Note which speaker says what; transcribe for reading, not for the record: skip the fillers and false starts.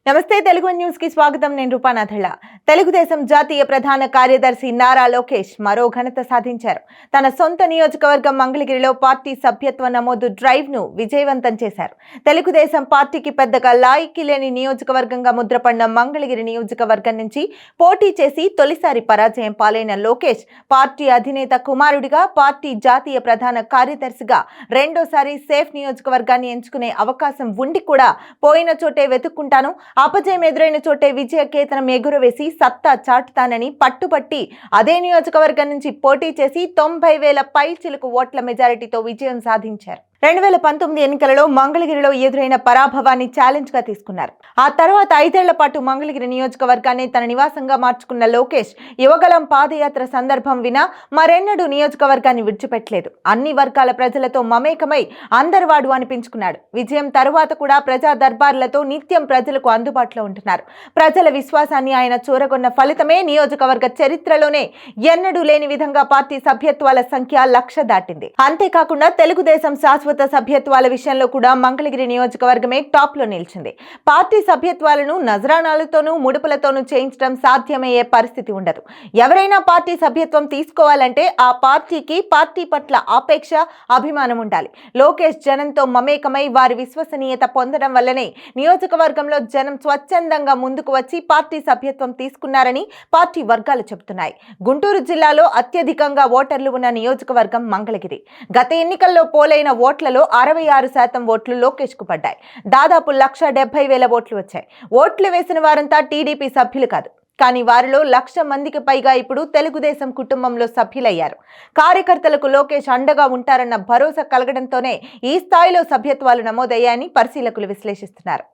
Speaker 1: నమస్తే తెలుగు న్యూస్ కి స్వాగతం. నేను రూపానాథళ్ళ. తెలుగుదేశం జాతీయ ప్రధాన కార్యదర్శి నారా లోకేష్ మరో ఘనత సాధించారు. తన సొంత నియోజకవర్గం మంగళగిరిలో పార్టీ సభ్యత్వ నమోదు డ్రైవ్ ను విజయవంతం చేశారు. తెలుగుదేశం పార్టీకి పెద్దగా లాయికి లేని నియోజకవర్గంగా ముద్రపడిన మంగళగిరి నియోజకవర్గం నుంచి పోటీ చేసి తొలిసారి పరాజయం పాలైన లోకేష్ పార్టీ అధినేత కుమారుడిగా పార్టీ జాతీయ ప్రధాన కార్యదర్శిగా రెండోసారి సేఫ్ నియోజకవర్గాన్ని ఎంచుకునే అవకాశం ఉండి కూడా పోయిన చోటే వెతుక్కుంటాను, అపజయం ఎదురైన చోటే విజయ కేతనం ఎగురవేసి సత్తా చాటుతానని పట్టుబట్టి అదే నియోజకవర్గం నుంచి పోటీ చేసి 90,000 పైచిలుకు ఓట్ల మెజారిటీతో విజయం సాధించారు. 2019 ఎన్నికలలో మంగళగిరిలో ఎదురైన పరాభవాన్ని ఛాలెంజ్ గా తీసుకున్నారు. ఆ తర్వాత 5 ఏళ్ల పాటు మంగళగిరి నియోజకవర్గాన్ని తన నివాసంగా మార్చుకున్న లోకేష్ యువగలం పాదయాత్ర సందర్భం వినా మరెన్నడూ నియోజకవర్గాన్ని విడిచిపెట్టలేదు. అన్ని వర్గాల ప్రజలతో మమేకమై అందరివాడు అనిపించుకున్నాడు. విజయం తరువాత కూడా ప్రజా దర్బార్లతో నిత్యం ప్రజలకు అందుబాటులో ఉంటున్నారు. ప్రజల విశ్వాసాన్ని ఆయన చూరగొన్న ఫలితమే నియోజకవర్గ చరిత్రలోనే ఎన్నడూ లేని విధంగా పార్టీ సభ్యత్వాల సంఖ్య 1,00,000 దాటింది. అంతేకాకుండా తెలుగుదేశం శాశ్వత సభ్యత్వాల విషయంలో కూడా మంగళగిరి నియోజకవర్గమే టాప్ లో నిలిచింది. పార్టీ సభ్యత్వాలను నజరానాలతోనూ ముడుపులతోనూ చేయించడం సాధ్యమయ్యే పరిస్థితి ఉండదు. ఎవరైనా పార్టీ సభ్యత్వం తీసుకోవాలంటే ఆ పార్టీకి పార్టీ పట్ల ఆపేక్ష, అభిమానం ఉండాలి. లోకేష్ జనంతో మమేకమై వారి విశ్వసనీయత పొందడం వల్లనే నియోజకవర్గంలో జనం స్వచ్ఛందంగా ముందుకు వచ్చి పార్టీ సభ్యత్వం తీసుకున్నారని పార్టీ వర్గాలు చెబుతున్నాయి. గుంటూరు జిల్లాలో అత్యధికంగా ఓటర్లు ఉన్న నియోజకవర్గం మంగళగిరి. గత ఎన్నికల్లో పోలైన ఓట్లలో 66% ఓట్లు లోకేష్ కు పడ్డాయి. దాదాపు 1,70,000 ఓట్లు వచ్చాయి. ఓట్లు వేసిన వారంతా టీడీపీ సభ్యులు కాదు. కానీ వారిలో 1,00,000 మందికి పైగా ఇప్పుడు తెలుగుదేశం కుటుంబంలో సభ్యులయ్యారు. కార్యకర్తలకు లోకేష్ అండగా ఉంటారన్న భరోసా కలగడంతోనే ఈ స్థాయిలో సభ్యత్వాలు నమోదయ్యాయని పరిశీలకులు విశ్లేషిస్తున్నారు.